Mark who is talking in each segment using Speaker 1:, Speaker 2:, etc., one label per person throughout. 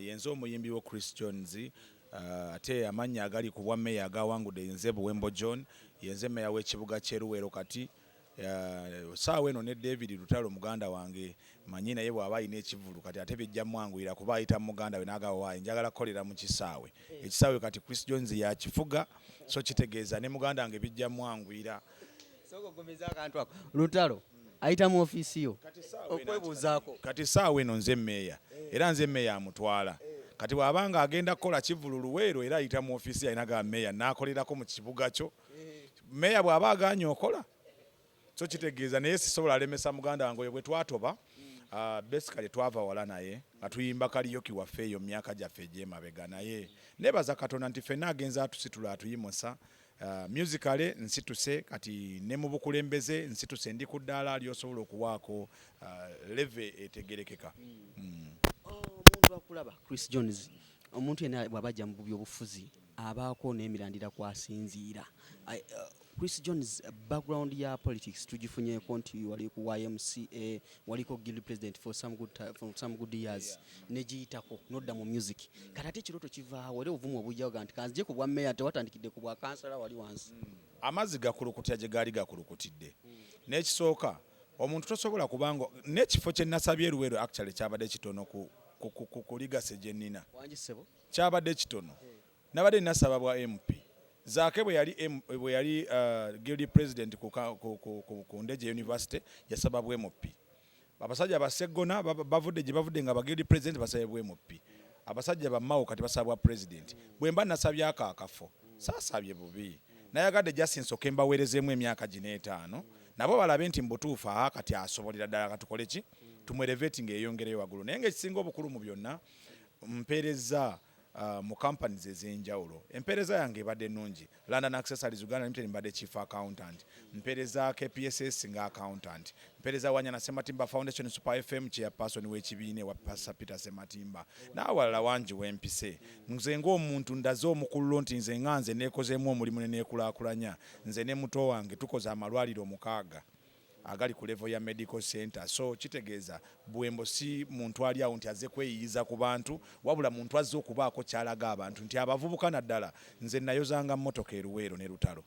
Speaker 1: yenze omuyimbi wo Chris Jones ate amannya agali ku bwa meya agawangudde yenze Buwembo John yenze meya w'ekibuga ky'e Luwero kati saawa eno ne David Lutalo muganda wange manyi naye bw'aba alina ekivulu kati ate bijja mwanguyira kuba ayita muganda we n'agamba waayi njagala kukolera mu kisaawe ekisaawe kati Chris Jones yakifuga so kitegeeza ne muganda wange bijja mwanguyira
Speaker 2: sokogomeza akantu ako Lutalo ayita mu ofiisi yo okwebuuzaako kati
Speaker 1: saawa eno nze meya era nze meya amutwala kati bw'abanga agenda kukola kivulu Luwero era ayita mu ofiisi alina ga meya n'akolerako mu kibuga kyo meya bw'aba aganye okola so kitegeeza naye sisobola alemesa muganda wange oyo bwe twatoba basically twava wala naye nga tuyimba kaliyoki waffe eyo myaka gyaffe egy'emabega naye nebaza Katonda nti ffenna agenza atusitula atuyimusa musicale nsituse kati ne mu bukulembeze nsituse ndi ku ddaala lyosobola okuwaako leve etegerekeka.
Speaker 2: Omuntu akulaba Chris Jones omuntu yenna bw'abajja mu byobufuzi abaako n'emirandira kwasinziira. Chris Jones background ya politics tugifunyeeko nti wali ku YMCA waliko guild president for some good years negiyitako nodda mu music kati ate ekiroto kivaawo era obuvumu obujjawo nti kanzije ku bwa meya tewatandikidde ku bwa kansala wali wansi
Speaker 1: amazzi gakulukutya gye gaali gakulukutidde n'ekisooka omuntu tosobola kubanga n'ekifo kye nasabye Luwero actually kyabadde kitono ku ligase gye nnina kyabadde kitono nabadde nasaba bwa MP Zake bwe yali guild president ku Ndeje University yasaba bwe MP abasajja baseggona bavudde gye bavudde nga ba guild president basabye bwe MP abasajja bammawo kati basabwa president bwe mba nasabye akafo saasabye bubi nayagadde Justin Sokemba weerezeemu emyaka gino 5 nabo balabe nti mbutuufu kati asobolera ddala katukole ki tumwerevetinga eyongereyo waggulu naye ng'ekisinga obukulu mu byonna mpeereza mu companies ez'enjawulo empeereza yange ebadde nnungi London Accessories Uganda Limited mbadde chief accountant mpeereza KPSS nga accountant mpeereza Wanyana Sematimba Foundation Super FM chairperson w'ekibiine wa Pastor Peter Sematimba n'awalala wangi w'empise nze ng'omuntu ndaze omukululo nti nze nganze neekozeemu omulimu ne neekulaakulanya nze ne muto wange tukoze amalwaliro 6 agali ku level ya medical center so kitegeeza Buwembo si muntu ali awo nti azze kweyiyiza ku bantu wabula muntu azze okubaako kyalaga abantu nti abavubuka naddala nze nayozanga mmotoka e Luwero ne Lutalo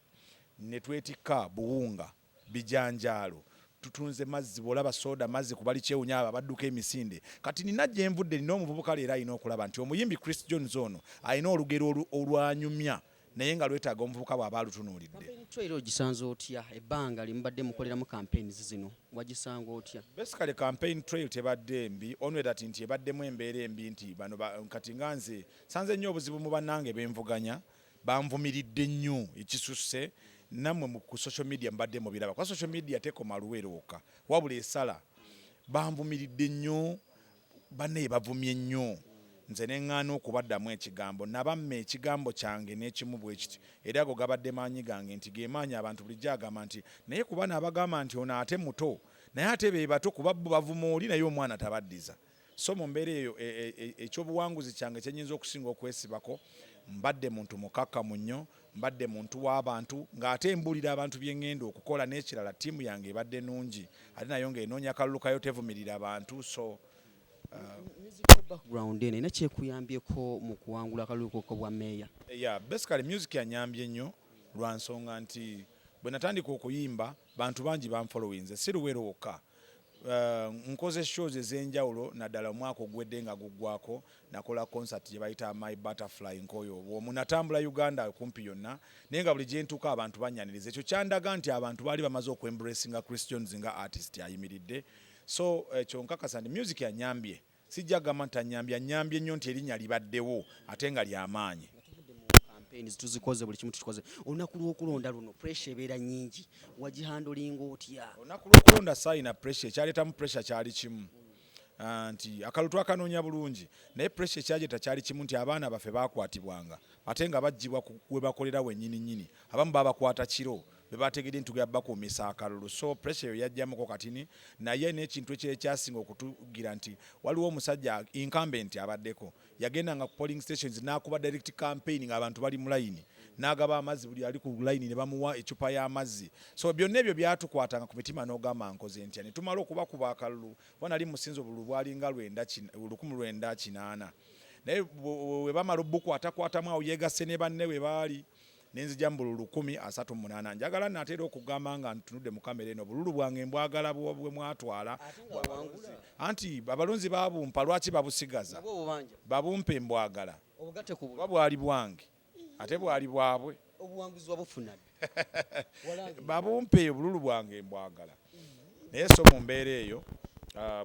Speaker 1: ne twetikka buwunga bijanjaalo tutunze mazzi bw'olaba soda mazzi kubali kyewunya abadduka emisinde kati nina gye nvudde nina omuvubuka leero alina okulaba nti omuyimbi Chris Jones ono alina olugero olwanyumya naye nga lwetaaga omuvubuka bw'aba alutunuulidde.
Speaker 2: Campaign trail ogisanze otya ebbanga limubadde mukoleramu campaigns zino wagisanga otya?
Speaker 1: Basically campaign trail tebadde mbi onwe that nti ebaddemu embeera embi nti bano kati nga nze sanze nnyo obuzibu mu bannange benvuganya banvumiridde nnyo ekisusse nammwe ku social media mbadde mu biraba kwa social media tekoma Luwero wokka wabula esala banvumiridde nnyo banne bavumye nnyo nze neŋŋaana okubaddamu ekigambo nabamme ekigambo kyange n'ekimu bwe kiti era ago gabadde maanyi gange nti gemaanyi abantu bulijjo agamba nti naye kuba n'abagamba nti ono ate muto naye ate be bato kuba bavuma oli naye omwana tabaddiza so mu mbeera eyo ekyobuwanguzi kyange kyenyinza okusinga okwesibako mbadde muntu mukakkamu nnyo mbadde muntu w'abantu ng'ate mbuulira abantu bye ŋŋenda okukola n'ekirala ttiimu yange ebadde nnungi ate nayo ng'enoonya kalulu kayo tevumirira abantu so
Speaker 2: musical background ene nekyekuyambyeko mu kuwangula akalulu ko bwa meya
Speaker 1: basically music yanyambye nnyo lwa nsonga nti bwe natandika okuyimba bantu bangi banfollowinze si Luwero wokka nkoze shows ez'enjawulo naddala omwaka ogwedde nga guggwako nakola concert gye bayita My Butterfly nkoyo omwo natambula Uganda kumpi yonna naye nga buli gye ntuuka abantu bannyaniriza ekyo kyandaga nti abantu baali bamaze okwembracinga Chris Jones nga artist ayimiridde so ekyo nkakasa nti music yanyambye sijja gamba nti anyambye nnyo nti erinnya libaddewo ate nga ly'amaanyi
Speaker 2: campaigns tuzikoze buli kimu tukikoze olunaku lw'okulonda luno pressure ebeera nnyingi wagihandolinga otya
Speaker 1: olunaku lw'okulonda saayina pressure ekyaleetamu pressure kyali kimu nti akalutu akanoonya bulungi naye pressure ekyageta kyali kimu nti abaana baffe baakwatibwanga ate nga baggyibwa we bakolera wennyini abamu babakwata kiro bebategedde nti bakuumisa akalulu so pressure eyo yajjamuko katini naye n'ekintu ekyasinga okutugira nti waliwo omusajja incumbent abaddeko yagendanga ku polling stations n'akuba direct campaign ng'abantu bali mu layini n'agaba amazzi buli ali ku layini ne bamuwa ecupa y'amazzi so byonna ebyo byatukwatanga ku mitima n'ogamba nkoze ntya ne tumala okubakuba akalulu bwana ali musinzo obululu bwalinga 1980 naye we bamala obbukwatakwatamu awo yeegasse ne banne we baali nenzija mu bululu 138 njagala nateera okugamba nga ntunudde mu kamera eno bululu bwange mbwagala bwe mwatwala anti abalonzi babumpa lwaki babusigaza babumpe mbwagala oba bwali bwange ate bwali bwabwe babumpe obululu bwange mbwagala naye so mu mbeera eyo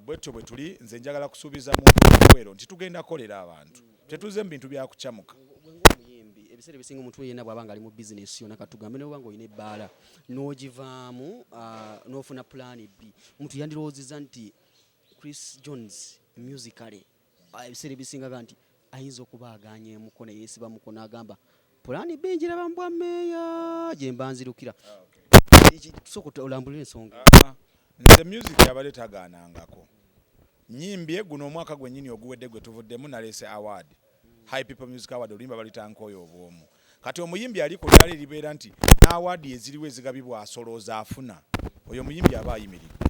Speaker 1: bwetyo bwe tuli nze njagala kusuubiza mu Luwero nti tugenda kolera abantu tetuze mu bintu bya kucamuka
Speaker 2: ebiseera ebisinga omuntu yenna bw'aba nga ali mu bizinesi yonna katugambe ne bwanga olina ebbaala n'ogivaamu n'ofuna pulaani B omuntu yandirowoozezza nti Chris Jones musically ebiseera ebisinga ga nti ayinza okuba aganyeemuko ne yeesibamuko n'agamba pulaani B njiraba mu bwammeeya gye mba nzirukira tusooka olambulira ensonga
Speaker 1: nze music yabadde tagaanangako nyimbye guno omwaka gwennyini oguwedde gwe tuvuddemu naleese award High People Music Award olimba balitankoyo obwomu kati omuyimbi ali ku lyali libeera nti n'awadi eziriwo ezigabibwa asolooza afuna oyo omuyimbi aba ayimiridde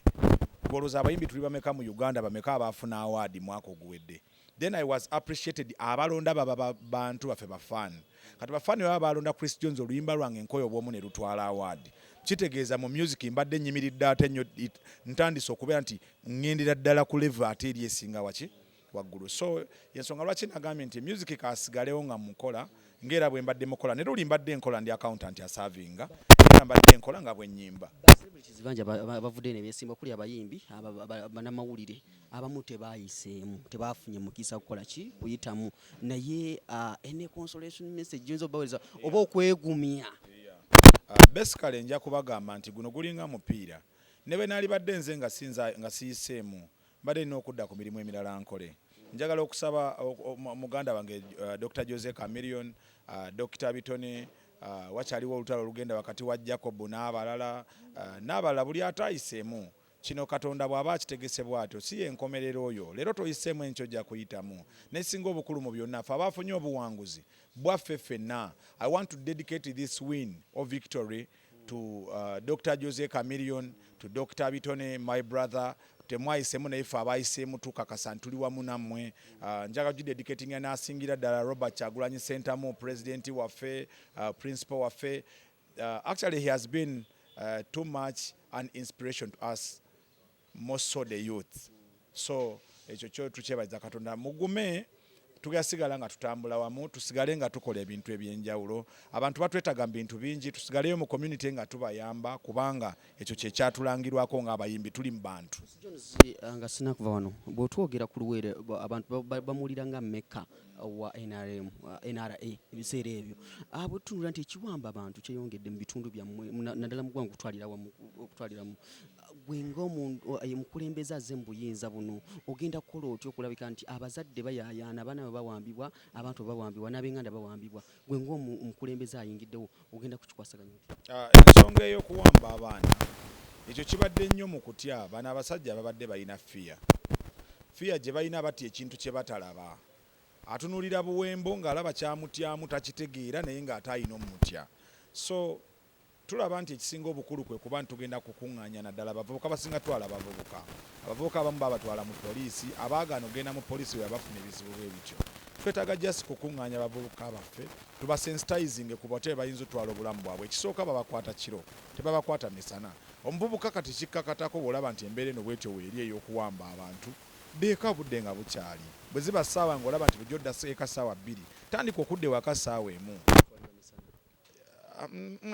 Speaker 1: golooza abayimbi tuli bameka mu Uganda bameka abaafuna awadi mwaka oguwedde then I was appreciated abalonda baba bantu baffe bafani kati bafani baba balonda Chris Jones oluyimba lwange nkoyo obwomu ne lutwala awadi kitegeeza mu music mbadde nyimiridde ate nnyo ntandise okubeera nti ŋŋendera ddala ku level ate eri esinga waki waggulu so yensonga lwaki nagambye nti music kasigalewo nga mukola ngera bwe mbadde mukola ne luli mbadde nkola ndi accountant asavinga era mbadde nkola nga bwe nnyimba
Speaker 2: banja bavudde ne beesimba kuli abayimbi banamawulire abamu tebayiseemu tebafunye mukisa kukola ki kuyitamu naye ene consolation message yinza obaweza oba okwegumya
Speaker 1: basically nja kubagamba nti guno gulinga mupiira ne bwe naali badde nze nga siyiseemu mbadde nina okudda ku mirimu emirala nkole njagala okusaba muganda wange Dr. Jose Chameleon Dr. Bitone wakyaliwo olutalo olugenda wakati wa Jacob n'abalala buli atayiseemu kino Katonda bw'aba akitegese bw'atyo si yenkomerero oyo leero toyiseemu enkyo gya kuyitamu nesinga obukulu mu byonna ffe abaafunye obuwanguzi bwaffe ffenna I want to dedicate this win of victory to Dr. Jose Chameleon, to Dr. Bitone, my brother, temwayiseemu naye ffe abayiseemu tukakasa ntuli wamu nammwe njaga gidedicatinga n'asingira ddala Robert Kyagulanyi Ssentamu president waffe principal waffe actually he has been too much an inspiration to us more so the youth so ekyo kyo tukyebaza Katonda mugume tugasigala nga tutambula wamu tusigale nga tukola ebintu ebyenjawulo abantu batwetaga bintu bingi tusigaleyo mu community nga tubayamba kubanga ekyo kye kyatulangirwako ng'abayimbi tuli mu bantu
Speaker 2: nga sinakuva wano bw'otwogera ku Luwero abantu bamulira nga Mecca wa NRA ebiseera ebyo bwe tutunula nti ekiwamba abantu kyeyongedde mu bitundu byammwe naddala mu ggwanga okutwaliramu gwe ng'omukulembeze azze mu buyinza buno ogenda kukola otya okulabika nti abazadde bayaayaana abaana bawambibwa abantu bawambibwa n'abenganda bawambibwa gwe ng'omukulembeze ayingiddewo ogenda kukikwasaganya
Speaker 1: ensonga ey'okuwamba abaana ekyo kibadde nnyo mu kutya bano abasajja babadde balina fiya gye balina batya ekintu kye batalaba atunulira buwembo ng'alaba kyamutyamu takitegeera naye ng'ate ayina omutya so tulaba nti ekisinga obukulu kwe kuba ntugenda kukuŋŋaanya naddala abavubuka basinga twala abavubuka abamu babatwala mu poliisi abaagaana ogenda mu poliisi we abafuna ebizibu bwebityo twetaaga just kukuŋŋaanya abavubuka baffe tubasensitizinge ku batebe bayinza otwala obulamu bwabwe ekisooka babakwata kiro tebabakwata misana omuvubuka kati kikkakatako bw'olaba nti embeera eno bwetyo weeri ey'okuwamba abantu deeka budde nga bukyali bwe ziba ssaawa ng'olaba nti bujja odda eka ssaawa 2 tandika okudda ewaka ssaawa emu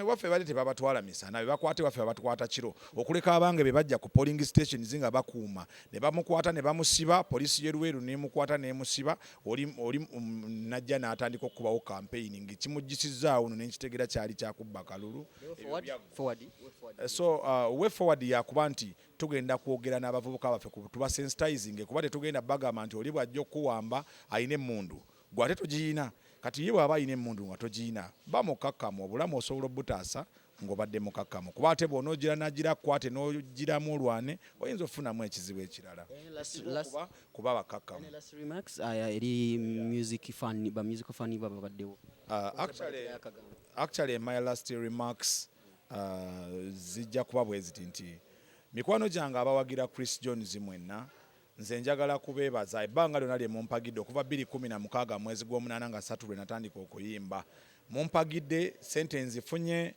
Speaker 1: waffe bali tebabatwala misana bebakwate waffe babatwata kiro okuleka abange be bajja ku polling stations nga bakuuma ne bamukwata ne bamusiba poliisi y'e Luwero nemukwata nemusiba oli najja n'atandika okubawo campaign ng'ekimuggisizaawo no nekitegera kyali kyakubba kalulu so way forward yakuba nti tugenda kwogera n'abavubuka baffe tubasensitizinge kuba tetugenda bagamba nti oli bw'ajja okuwamba ayina emmundu gwate togiyina kati ye bw'aba ayina emmundu nga togiyina bamukakkamu obulamu osobola obutaasa ng'obadde mukakkamu kuba ate bw'onoogira nagira kwate n'ogiramu olwane oyinza okufunamu ekizibu ekirala kuba bakakkamu
Speaker 2: eri music fan babaddewo
Speaker 1: actually my last remarks zijja kuba bwe ziti nti mikwano gyange abawagira Chris Jones mwenna nze njagala kubeebaza ebbanga lyonna lye mumpagidde okuva 2016 mwezi gw'omunaana nga Saturday natandika okuyimba. Mumpagidde sente nzifunye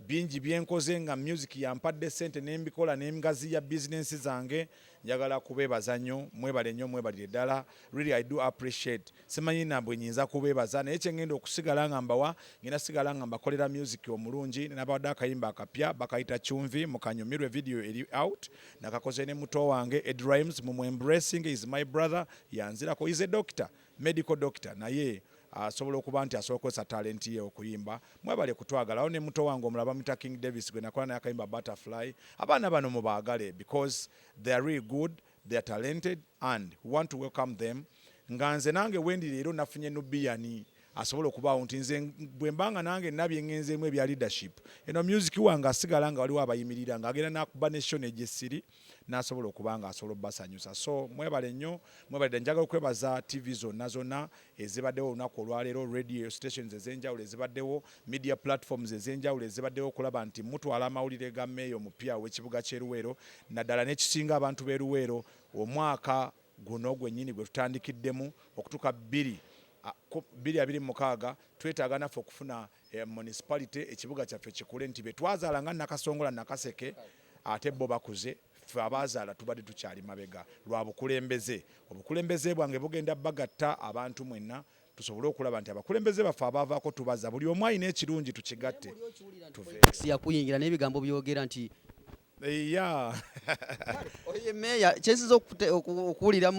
Speaker 1: bingi byenkoze nga music yampadde sente n'embikola n'emigaziya bizinensi zange. Njagala kubeebaza nnyo, mwebale nnyo, mwebalire ddala. Really I do appreciate. Simanyi nabwe nyinza kubeebaza naye kye ngenda okusigala nga mbawa, ngenda sigala nga mbakolera music omulungi. Nabawadde akayimba akapya bakayita Chumvi, mukanyumirwe video eri out. Nakakoze ne muto wange Ed Rhymes, embracing is my brother, yanzirako, is a doctor, medical doctor, naye asobola okuba nti asobola talent ye okuyimba. Mwebale kutwagala. Awo ne muto wange omulaba mita King Davis gwe nakola naye akayimba Butterfly. Abaana bano mubaagale because they are really good, they are talented and we want to welcome them. Nga nze nange wendi leero nafunye Nubiani asobola okubaawo nti nze bwe mbanga nange nabye ngenzeemu ebya leadership. Eno music wange asigala nga waliwo abayimirira nga agenda nakuba nation egyessiri n'asobola okuba nga asobola obbasanyusa. So mwebale nnyo, mwebale. Njagala okwebaza TV zonna ezibaddewo olunaku olwaleero, radio stations ez'enjawulo ezibaddewo, media platforms ez'enjawulo ezibaddewo okulaba nti mutwala amawulire ga meeyo omupya w'ekibuga ky'e Luwero, naddala n'ekisinga abantu b'e Luwero omwaka guno gwennyini gwe tutandikiddemu okutuuka 2026 twetaaga naffe okufuna municipality ekibuga kyaffe kikule nti be twazaala nga Nakasongola Nakaseke ate bo bakuze ffe abazaala tubadde tukyali mabega lwa bukulembeze. Obukulembeze bwange bugenda bagatta abantu mwenna tusobole okulaba nti abakulembeze baffe abaavaako tubaza buli omu alina ekirungi tukigatte
Speaker 2: yakuyingira n'ebigambo byogera nti
Speaker 1: oye meeya
Speaker 2: kyensiza okuwulira